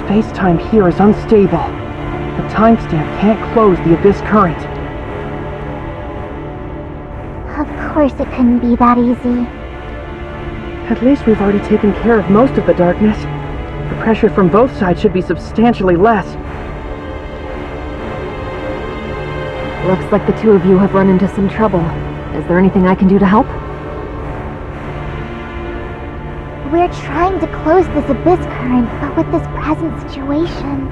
Space-time here is unstable. The timestamp can't close the abyss current. Of course it couldn't be that easy. At least we've already taken care of most of the darkness. The pressure from both sides should be substantially less. Looks like the two of you have run into some trouble. Is there anything I can do to help? We're trying to close this abyss current, but with this present situation...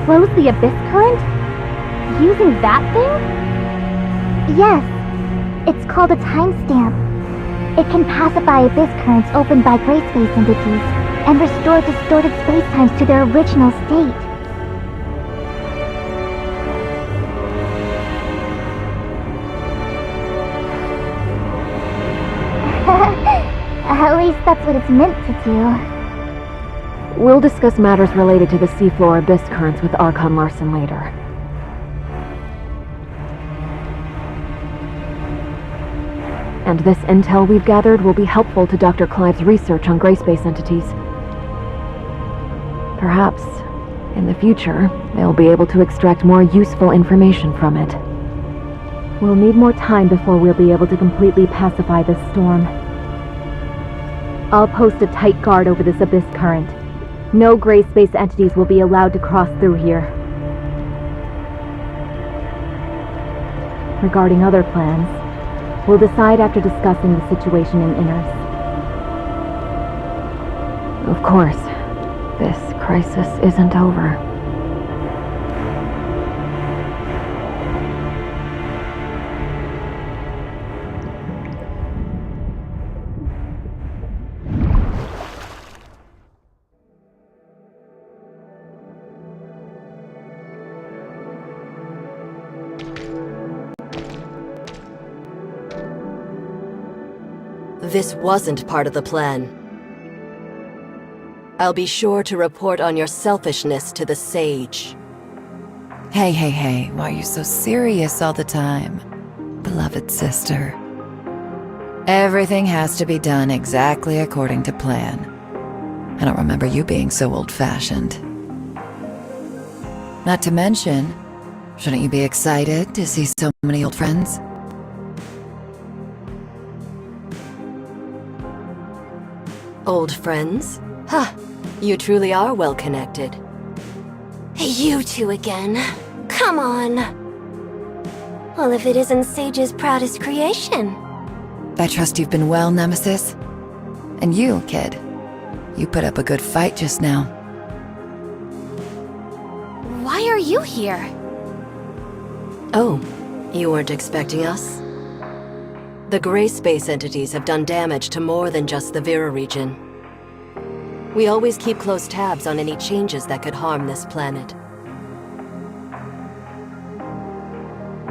Close the abyss current? Using that thing? Yes. It's called a timestamp. It can pacify abyss currents opened by gray space entities and restore distorted spacetimes to their original state. that's what it's meant to do. We'll discuss matters related to the seafloor abyss currents with Archon Larson later. And this intel we've gathered will be helpful to Dr. Clive's research on gray space entities. Perhaps, in the future, they'll be able to extract more useful information from it. We'll need more time before we'll be able to completely pacify this storm. I'll post a tight guard over this abyss current. No gray space entities will be allowed to cross through here. Regarding other plans, we'll decide after discussing the situation in Inners. Of course, this crisis isn't over. This wasn't part of the plan. I'll be sure to report on your selfishness to the Sage. Hey, why are you so serious all the time? Beloved sister. Everything has to be done exactly according to plan. I don't remember you being so old-fashioned. Not to mention, shouldn't you be excited to see so many old friends? Old friends? Huh, you truly are well connected. You two again. Come on. Well, if it isn't Sage's proudest creation. I trust you've been well, Nemesis. And you, kid. You put up a good fight just now. Why are you here? Oh, you weren't expecting us? The gray space entities have done damage to more than just the Vera region. We always keep close tabs on any changes that could harm this planet.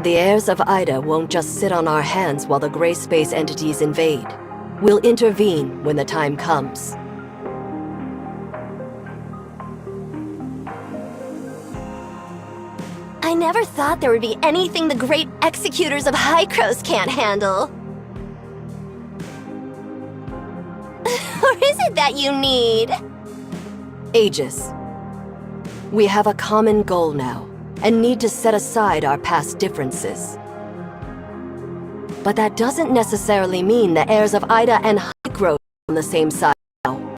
The heirs of Ida won't just sit on our hands while the gray space entities invade. We'll intervene when the time comes. I never thought there would be anything the great executors of Hykros can't handle. Or is it that you need? Aegis. We have a common goal now, and need to set aside our past differences. But that doesn't necessarily mean the heirs of Ida and Hykros are on the same side now.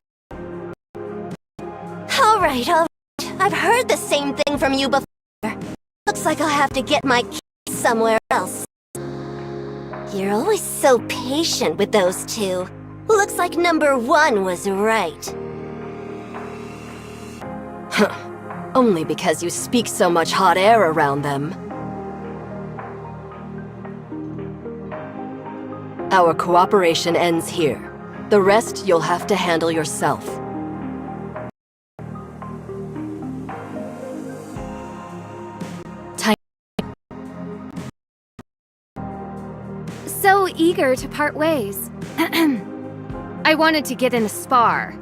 All right. I've heard the same thing from you before. Looks like I'll have to get my keys somewhere else. You're always so patient with those two. Looks like number one was right. Huh. Only because you speak so much hot air around them. Our cooperation ends here. The rest you'll have to handle yourself. So eager to part ways. I wanted to get in a spar.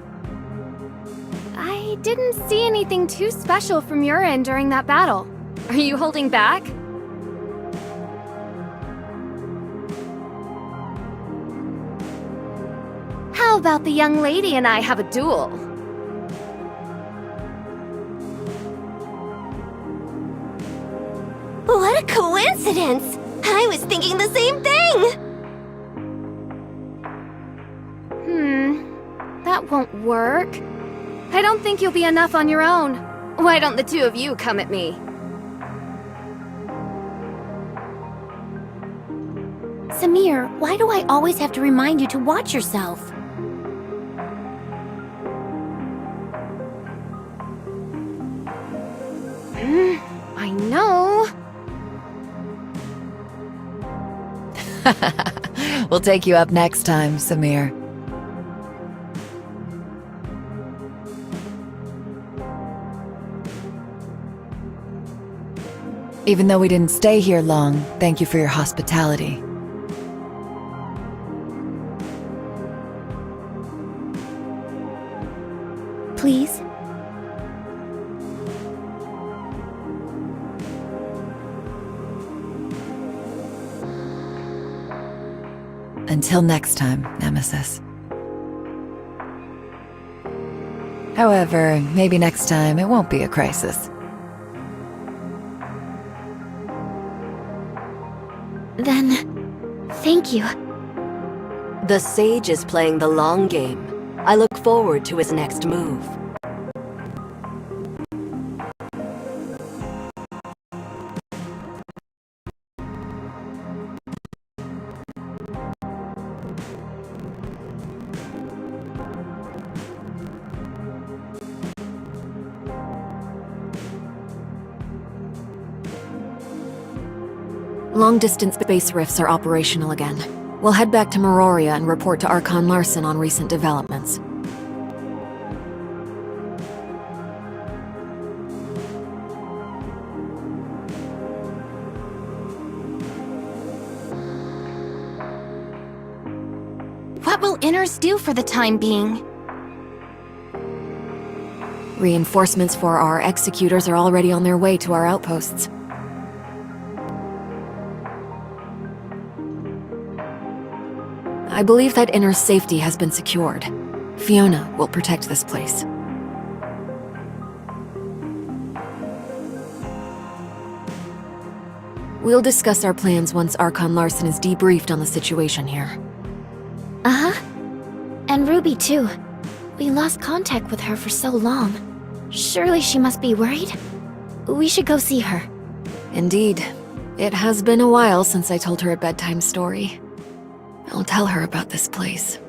I didn't see anything too special from your end during that battle. Are you holding back? How about the young lady and I have a duel? What a coincidence! I was thinking the same thing! That won't work. I don't think you'll be enough on your own. Why don't the two of you come at me? Samir, why do I always have to remind you to watch yourself? I know. We'll take you up next time, Samir. Even though we didn't stay here long, thank you for your hospitality. please? Until next time, Nemesis. However, maybe next time it won't be a crisis. Then, thank you. The Sage is playing the long game. I look forward to his next move. Long-distance base rifts are operational again. We'll head back to Meroria and report to Archon Larson on recent developments. What will Inners do for the time being? Reinforcements for our executors are already on their way to our outposts. I believe that Inner's safety has been secured. Fiona will protect this place. We'll discuss our plans once Archon Larson is debriefed on the situation here. Uh-huh. And Ruby, too. We lost contact with her for so long. Surely she must be worried? We should go see her. Indeed. It has been a while since I told her a bedtime story. I'll tell her about this place.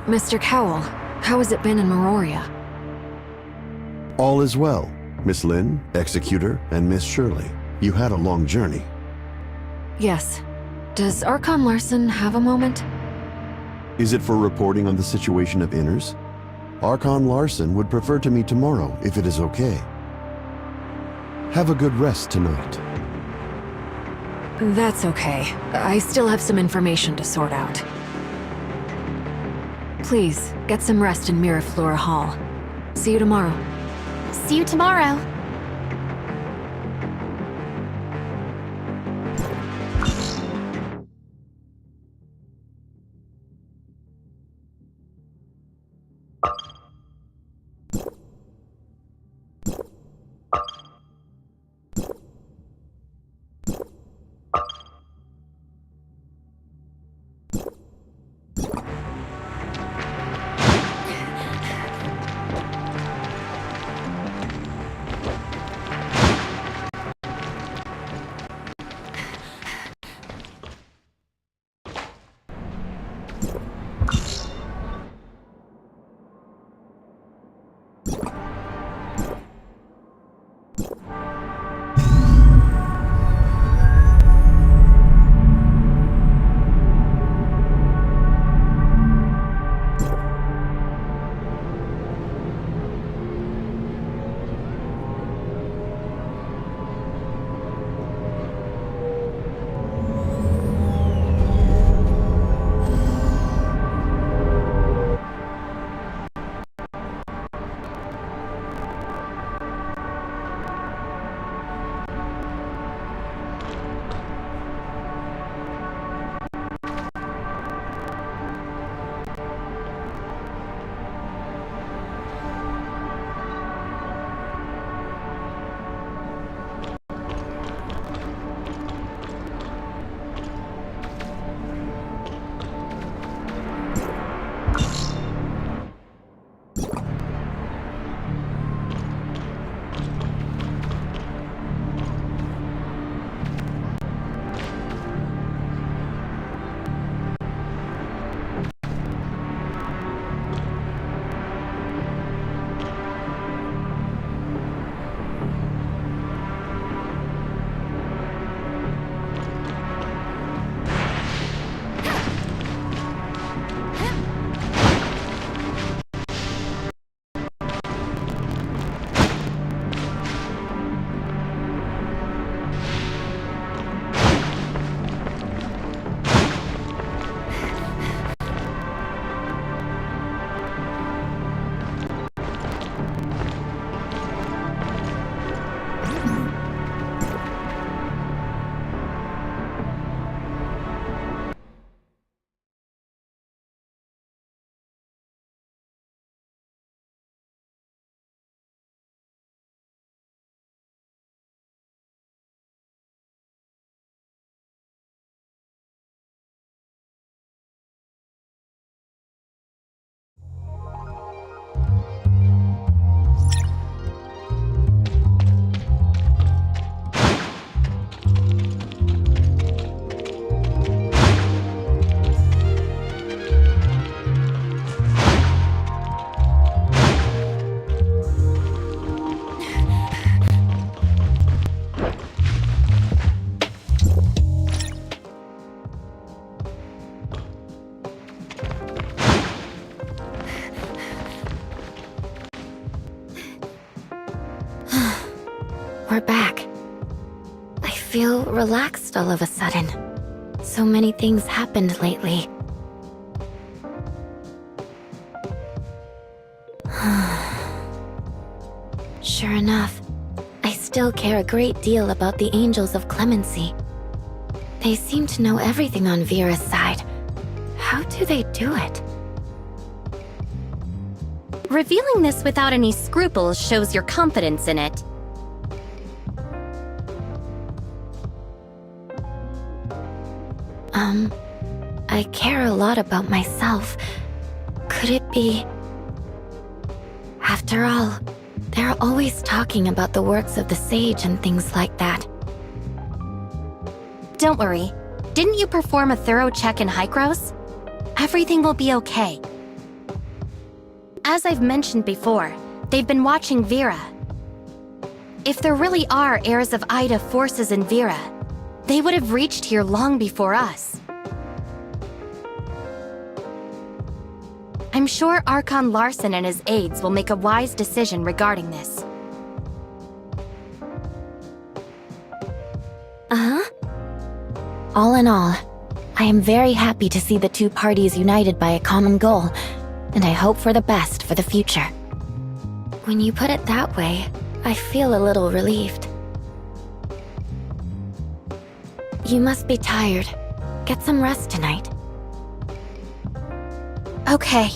Mr. Cowell, how has it been in Meroria? All is well, Miss Lynn, Executor, and Miss Shirley. You had a long journey. Yes. Does Archon Larson have a moment? Is it for reporting on the situation of Inners? Archon Larson would prefer to meet tomorrow, if it is okay. Have a good rest tonight. That's okay. I still have some information to sort out. Please, get some rest in Miraflora Hall. See you tomorrow. See you tomorrow. We're back. I feel relaxed all of a sudden. So many things happened lately. Sure enough, I still care a great deal about the Angels of Clemency. They seem to know everything on Vera's side. How do they do it? Revealing this without any scruples shows your confidence in it. I care a lot about myself. Could it be... After all, they're always talking about the works of the sage and things like that. Don't worry. Didn't you perform a thorough check in Hykros? Everything will be okay. As I've mentioned before, they've been watching Vera. If there really are heirs of Ida forces in Vera, they would have reached here long before us. I'm sure Archon Larson and his aides will make a wise decision regarding this. All in all, I am very happy to see the two parties united by a common goal, and I hope for the best for the future. When you put it that way, I feel a little relieved. You must be tired. Get some rest tonight. Okay.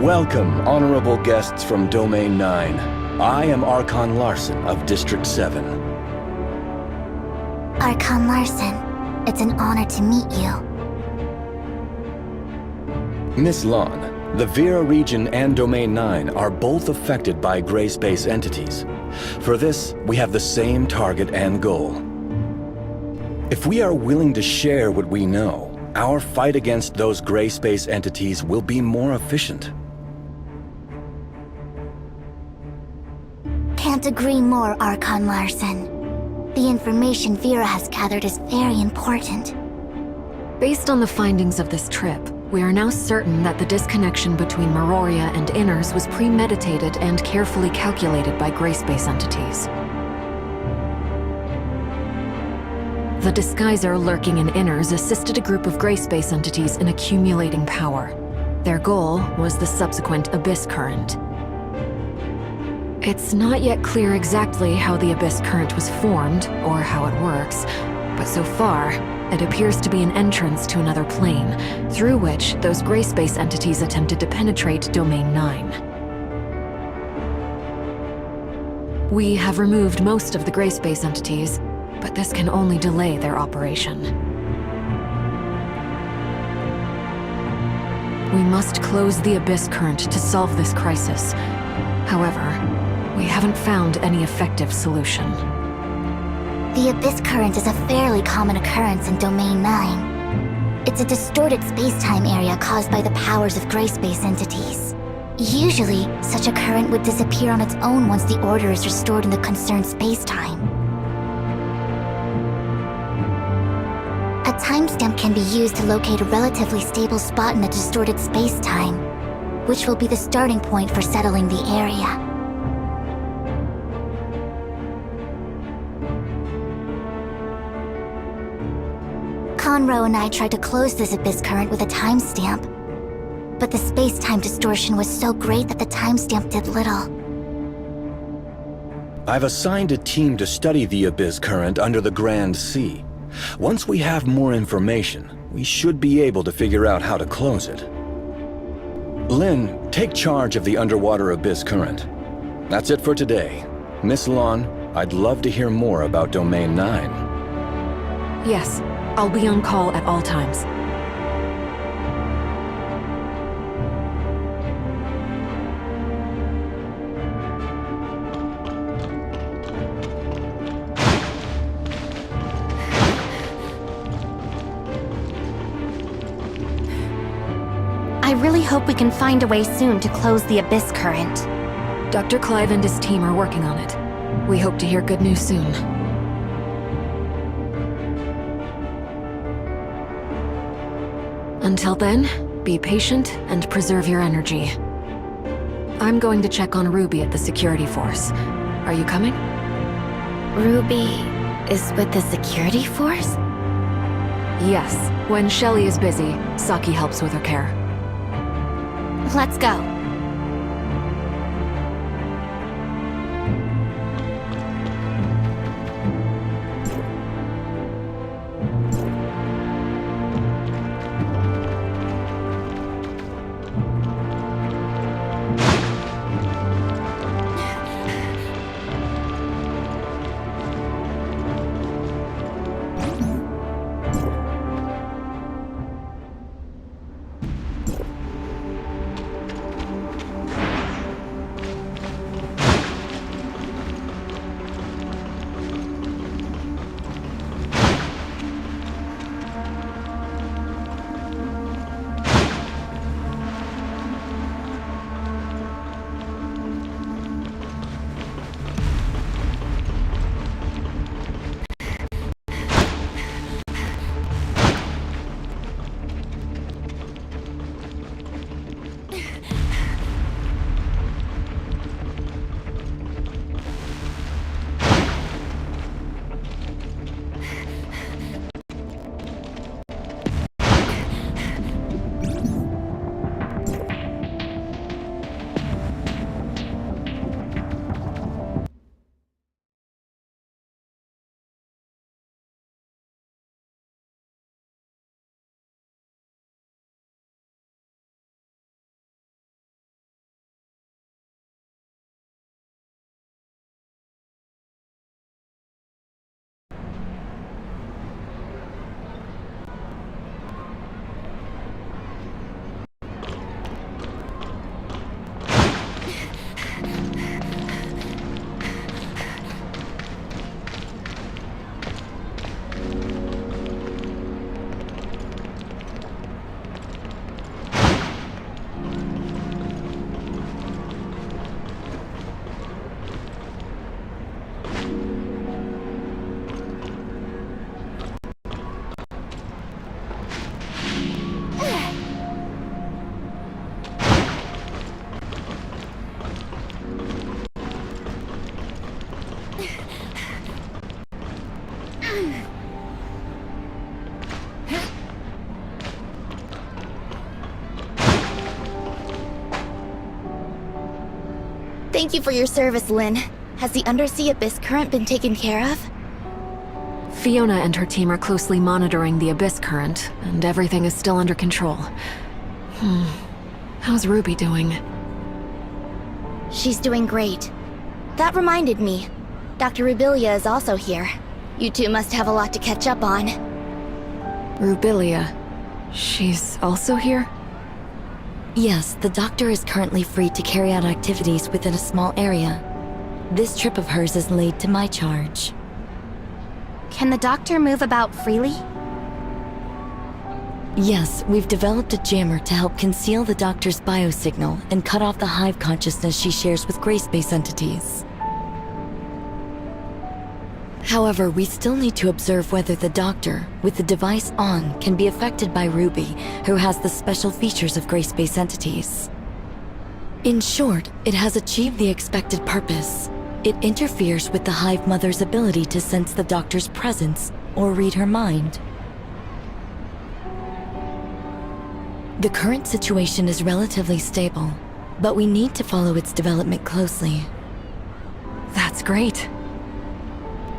Welcome, honorable guests from Domain 9. I am Archon Larson of District 7. Archon Larson, it's an honor to meet you. Miss Lon, the Vera region and Domain 9 are both affected by gray space entities. For this, we have the same target and goal. If we are willing to share what we know, our fight against those gray space entities will be more efficient. Can't agree more, Archon Larson. The information Vera has gathered is very important. Based on the findings of this trip, we are now certain that the disconnection between Meroria and Inners was premeditated and carefully calculated by gray space entities. The disguiser lurking in Inners assisted a group of gray space entities in accumulating power. Their goal was the subsequent Abyss Current. It's not yet clear exactly how the Abyss Current was formed, or how it works, but so far, it appears to be an entrance to another plane, through which those gray space entities attempted to penetrate Domain 9. We have removed most of the gray space entities, but this can only delay their operation. We must close the Abyss Current to solve this crisis. However, we haven't found any effective solution. The Abyss Current is a fairly common occurrence in Domain 9. It's a distorted space-time area caused by the powers of gray space entities. Usually, such a current would disappear on its own once the order is restored in the concerned space-time. A timestamp can be used to locate a relatively stable spot in the distorted space-time, which will be the starting point for settling the area. Conroe and I tried to close this Abyss Current with a timestamp, but the space-time distortion was so great that the timestamp did little. I've assigned a team to study the Abyss Current under the Grand Sea. Once we have more information, we should be able to figure out how to close it. Lynn, take charge of the underwater Abyss Current. That's it for today. Miss Lon, I'd love to hear more about Domain 9. Yes, I'll be on call at all times. I really hope we can find a way soon to close the Abyss Current. Dr. Clive and his team are working on it. We hope to hear good news soon. Until then, be patient and preserve your energy. I'm going to check on Ruby at the security force. Are you coming? Ruby is with the security force? Yes. When Shelly is busy, Saki helps with her care. Let's go. Thank you for your service, Lynn. Has the undersea abyss current been taken care of? Fiona and her team are closely monitoring the abyss current, and everything is still under control. How's Ruby doing? She's doing great. That reminded me. Dr. Rubilia is also here. You two must have a lot to catch up on. Rubilia? She's also here? Yes, the doctor is currently free to carry out activities within a small area. This trip of hers is laid to my charge. Can the doctor move about freely? Yes, we've developed a jammer to help conceal the doctor's biosignal and cut off the hive consciousness she shares with gray-space entities. However, we still need to observe whether the doctor, with the device on, can be affected by Ruby, who has the special features of gray-space entities. In short, it has achieved the expected purpose. It interferes with the Hive Mother's ability to sense the doctor's presence or read her mind. The current situation is relatively stable, but we need to follow its development closely. That's great.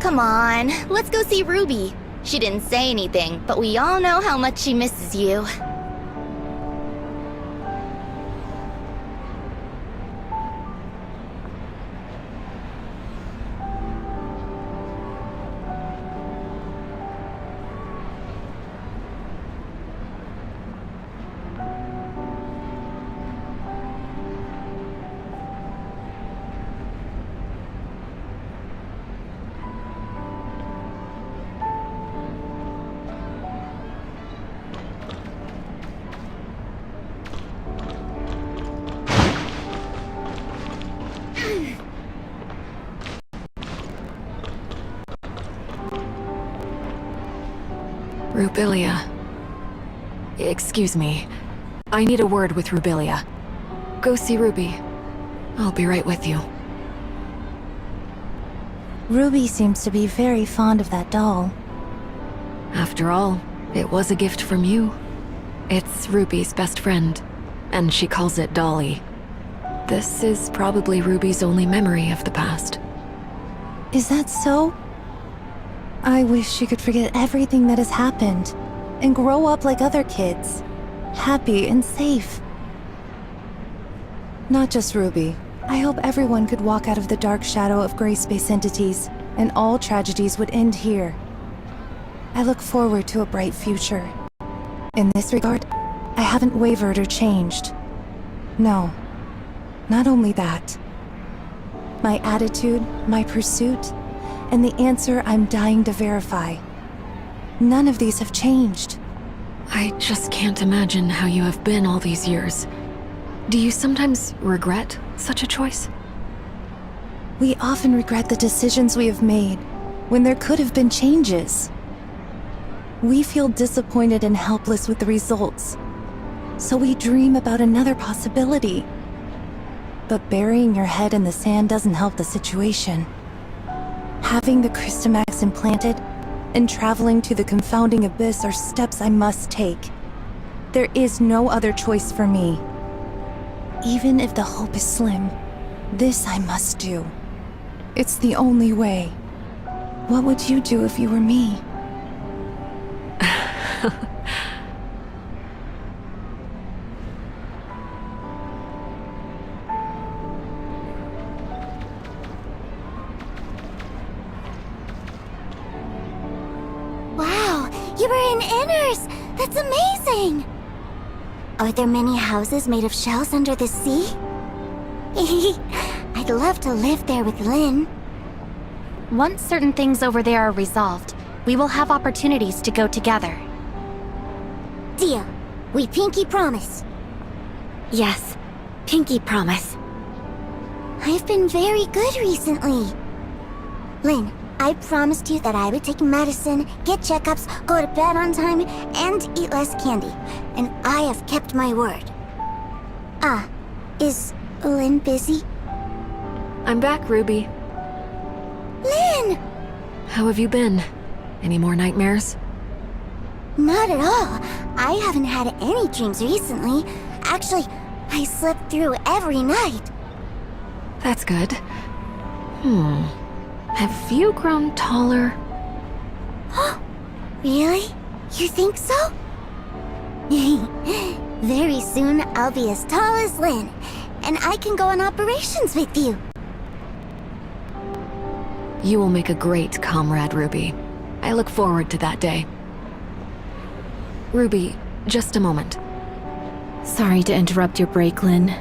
Come on, let's go see Ruby. She didn't say anything, but we all know how much she misses you. Rubilia. Excuse me. I need a word with Rubilia. Go see Ruby. I'll be right with you. Ruby seems to be very fond of that doll. After all, it was a gift from you. It's Ruby's best friend, and she calls it Dolly. This is probably Ruby's only memory of the past. Is that so? I wish she could forget everything that has happened and grow up like other kids, happy and safe. Not just Ruby. I hope everyone could walk out of the dark shadow of gray space entities, and all tragedies would end here. I look forward to a bright future. In this regard, I haven't wavered or changed. No, not only that. My attitude, my pursuit, and the answer I'm dying to verify. None of these have changed. I just can't imagine how you have been all these years. Do you sometimes regret such a choice? We often regret the decisions we have made, when there could have been changes. We feel disappointed and helpless with the results, so we dream about another possibility. But burying your head in the sand doesn't help the situation. Having the Crystamax implanted and traveling to the confounding abyss are steps I must take. There is no other choice for me. Even if the hope is slim, this I must do. It's the only way. What would you do if you were me? Wow, you were in Inners! That's amazing! Are there many houses made of shells under the sea? I'd love to live there with Lynn. Once certain things over there are resolved, we will have opportunities to go together. Deal. We pinky promise. Yes, pinky promise. I've been very good recently. Lynn, I promised you that I would take medicine, get checkups, go to bed on time, and eat less candy. And I have kept my word. Ah, is Lynn busy? I'm back, Ruby. Lynn! How have you been? Any more nightmares? Not at all. I haven't had any dreams recently. Actually, I slept through every night. That's good. Have you grown taller? Really? You think so? Very soon, I'll be as tall as Lynn, and I can go on operations with you. You will make a great comrade, Ruby. I look forward to that day. Ruby, just a moment. Sorry to interrupt your break, Lynn.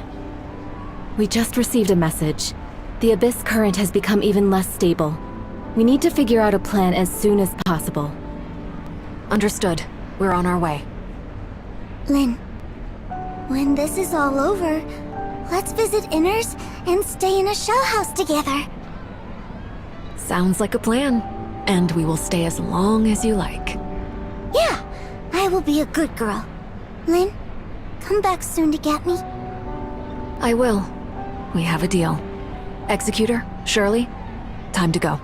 We just received a message. The Abyss current has become even less stable. We need to figure out a plan as soon as possible. Understood. We're on our way. Lynn, when this is all over, let's visit Inners and stay in a shell house together. Sounds like a plan. And we will stay as long as you like. Yeah, I will be a good girl. Lynn, come back soon to get me. I will. We have a deal. Executor, Shirley, time to go.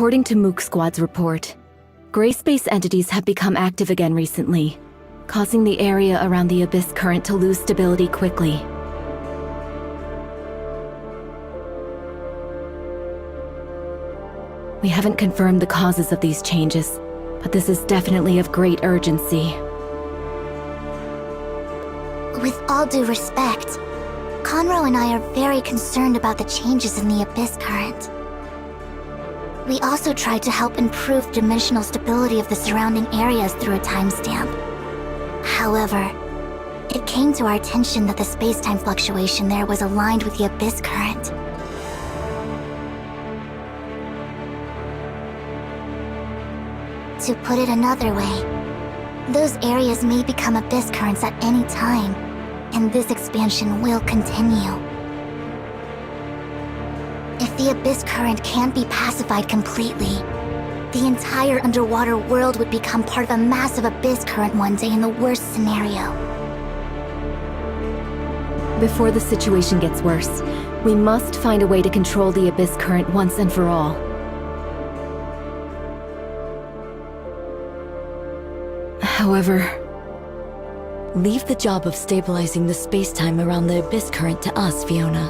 According to Mook Squad's report, gray space entities have become active again recently, causing the area around the Abyss current to lose stability quickly. We haven't confirmed the causes of these changes, but this is definitely of great urgency. With all due respect, Conroe and I are very concerned about the changes in the Abyss current. We also tried to help improve dimensional stability of the surrounding areas through a timestamp. However, it came to our attention that the space-time fluctuation there was aligned with the Abyss current. To put it another way, those areas may become Abyss currents at any time, and this expansion will continue. If the Abyss current can't be pacified completely, the entire underwater world would become part of a massive Abyss current one day in the worst scenario. Before the situation gets worse, we must find a way to control the Abyss current once and for all. However, Leave the job of stabilizing the space-time around the Abyss current to us, Fiona.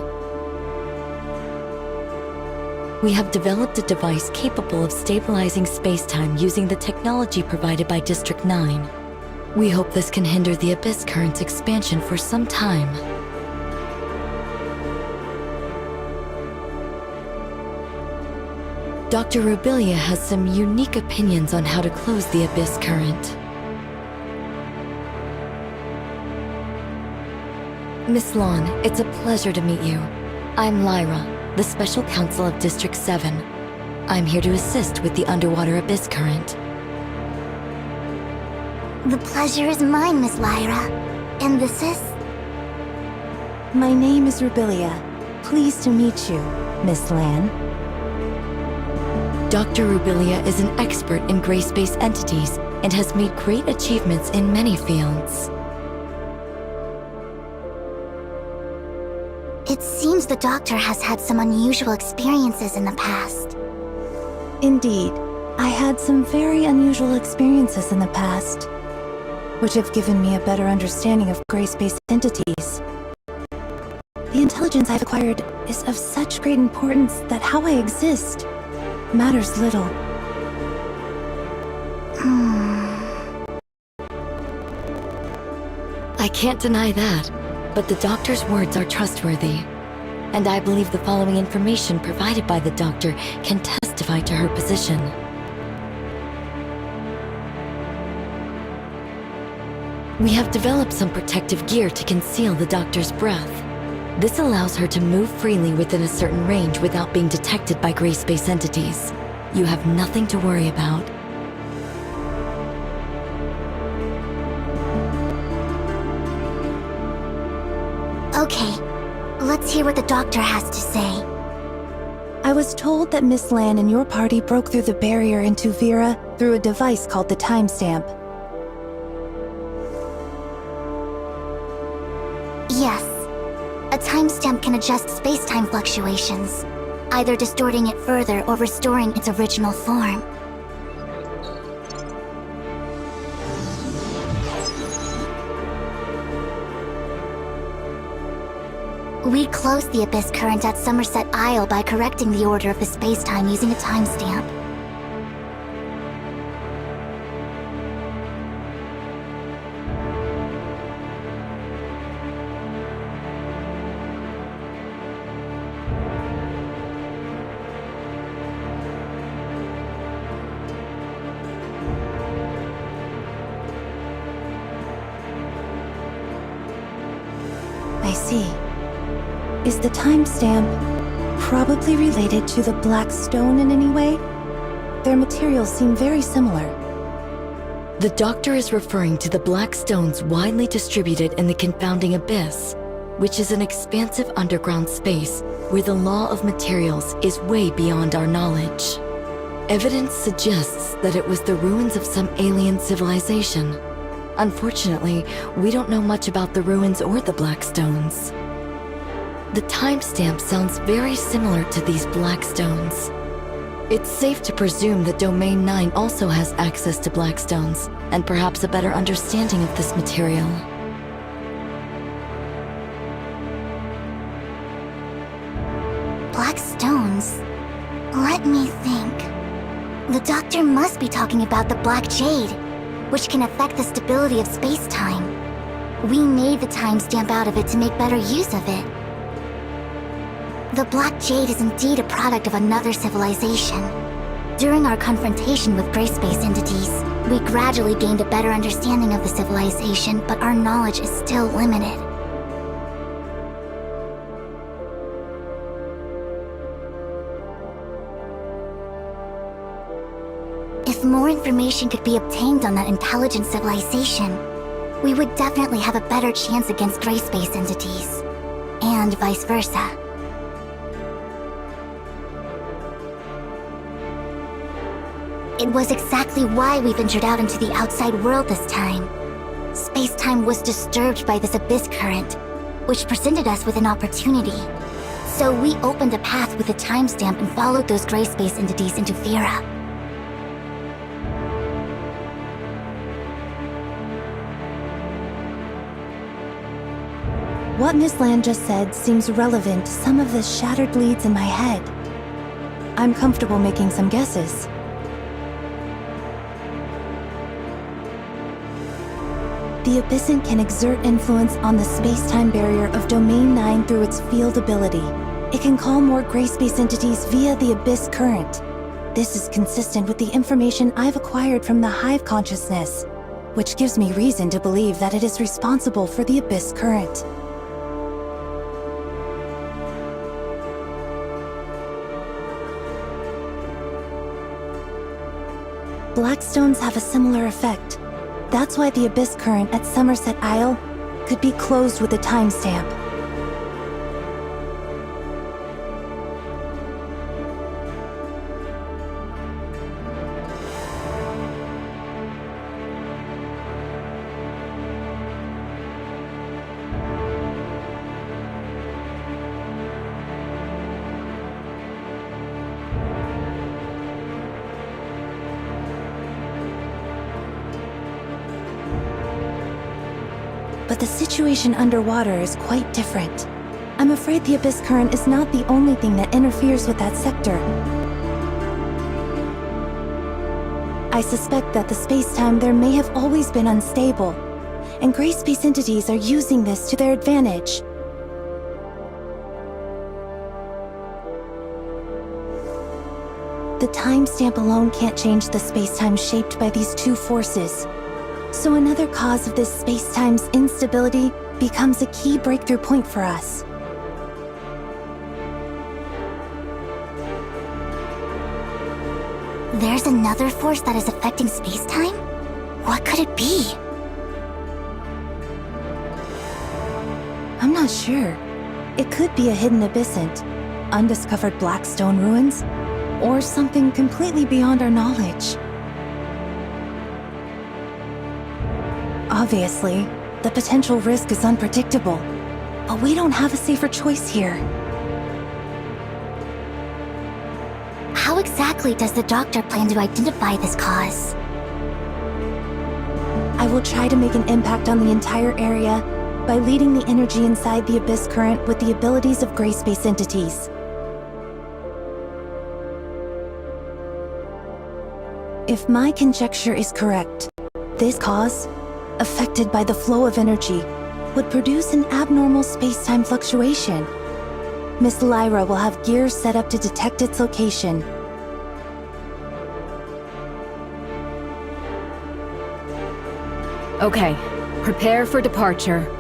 We have developed a device capable of stabilizing space-time using the technology provided by District 9. We hope this can hinder the Abyss current's expansion for some time. Dr. Rubilia has some unique opinions on how to close the Abyss current. Miss Lon, it's a pleasure to meet you. I'm Lyra, the Special Counsel of District 7. I'm here to assist with the underwater Abyss current. The pleasure is mine, Miss Lyra. And this is? My name is Rubilia. Pleased to meet you, Miss Lan. Dr. Rubilia is an expert in gray space entities and has made great achievements in many fields. It seems the Doctor has had some unusual experiences in the past. Indeed, I had some very unusual experiences in the past, which have given me a better understanding of gray space entities. The intelligence I've acquired is of such great importance that how I exist matters little. I can't deny that, but the Doctor's words are trustworthy. And I believe the following information provided by the Doctor can testify to her position. We have developed some protective gear to conceal the doctor's breath. This allows her to move freely within a certain range without being detected by gray space entities. You have nothing to worry about. Okay, let's hear what the doctor has to say. I was told that Miss Lan and your party broke through the barrier into Vera through a device called the timestamp. Yes. A timestamp can adjust space-time fluctuations, either distorting it further or restoring its original form. We closed the Abyss Current at Somerset Isle by correcting the order of the space-time using a timestamp. I see. Is the timestamp probably related to the Black Stone in any way? Their materials seem very similar. The doctor is referring to the black stones widely distributed in the confounding abyss, which is an expansive underground space where the law of materials is way beyond our knowledge. Evidence suggests that it was the ruins of some alien civilization. Unfortunately, we don't know much about the ruins or the black stones. The timestamp sounds very similar to these black stones. It's safe to presume that Domain 9 also has access to black stones, and perhaps a better understanding of this material. Black stones? Let me think. The doctor must be talking about the Black Jade, which can affect the stability of space-time. We made the timestamp out of it to make better use of it. The Black Jade is indeed a product of another civilization. During our confrontation with gray space entities, we gradually gained a better understanding of the civilization, but our knowledge is still limited. If more information could be obtained on that intelligent civilization, we would definitely have a better chance against gray space entities. And vice versa. It was exactly why we ventured out into the outside world this time. Space-time was disturbed by this abyss current, which presented us with an opportunity. So we opened a path with a timestamp and followed those gray space entities into Vera. What Miss Lan just said seems relevant to some of the shattered leads in my head. I'm comfortable making some guesses. The Abyssant can exert influence on the space-time barrier of Domain 9 through its field ability. It can call more gray space entities via the Abyss Current. This is consistent with the information I've acquired from the Hive consciousness, which gives me reason to believe that it is responsible for the Abyss Current. Black stones have a similar effect. That's why the Abyss Current at Somerset Isle could be closed with a timestamp. But the situation underwater is quite different. I'm afraid the Abyss Current is not the only thing that interferes with that sector. I suspect that the space-time there may have always been unstable, and gray space entities are using this to their advantage. The timestamp alone can't change the space-time shaped by these two forces. So another cause of this space-time's instability becomes a key breakthrough point for us. There's another force that is affecting space-time? What could it be? I'm not sure. It could be a hidden abyssant, undiscovered black stone ruins, or something completely beyond our knowledge. Obviously, the potential risk is unpredictable, but we don't have a safer choice here. How exactly does the Doctor plan to identify this cause? I will try to make an impact on the entire area by leading the energy inside the Abyss Current with the abilities of gray space entities. If my conjecture is correct, this cause, affected by the flow of energy, would produce an abnormal space-time fluctuation. Miss Lyra will have gears set up to detect its location. Okay, prepare for departure.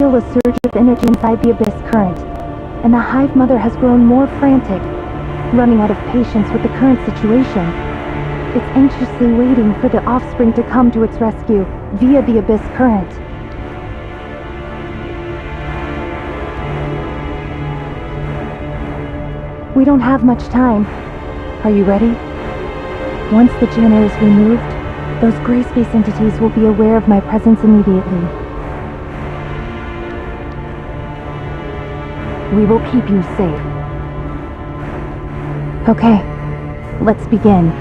feel a surge of energy inside the Abyss Current, and the Hive Mother has grown more frantic, running out of patience with the current situation. It's anxiously waiting for the offspring to come to its rescue via the Abyss Current. We don't have much time. Are you ready? Once the jammer is removed, those gray space entities will be aware of my presence immediately. We will keep you safe. Okay, let's begin.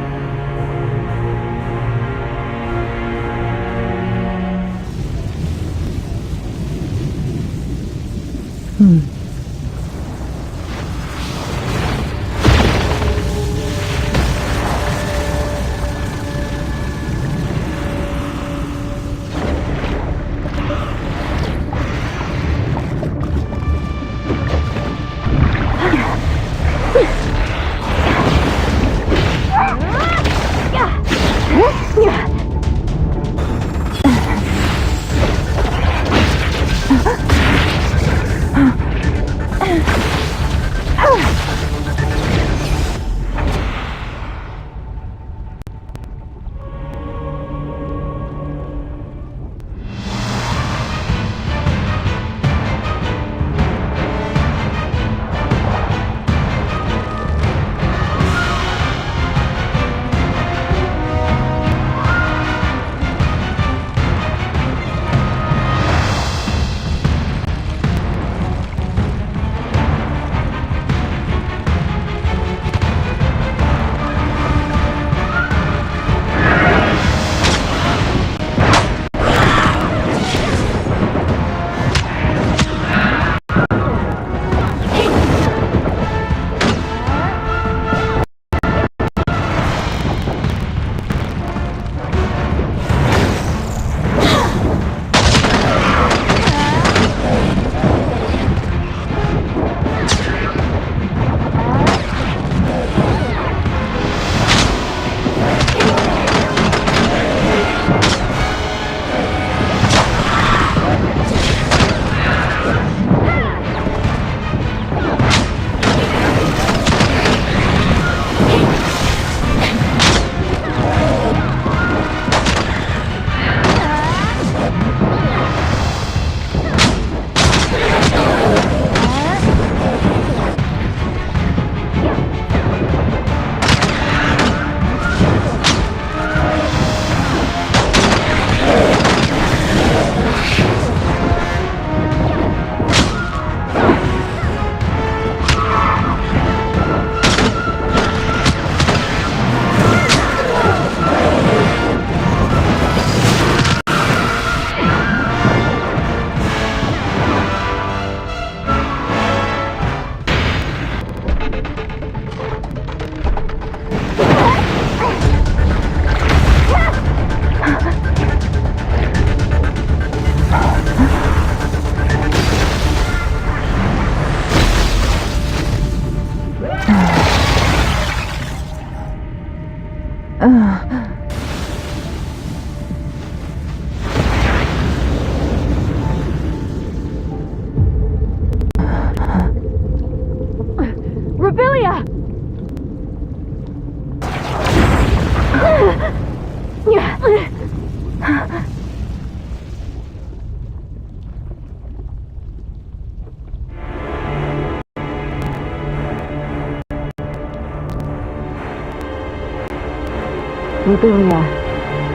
Robilia,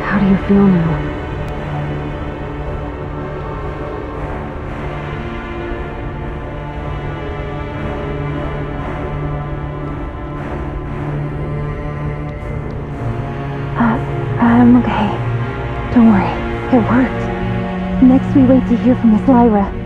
how do you feel now? I'm okay. Don't worry, it worked. Next we wait to hear from Miss Lyra.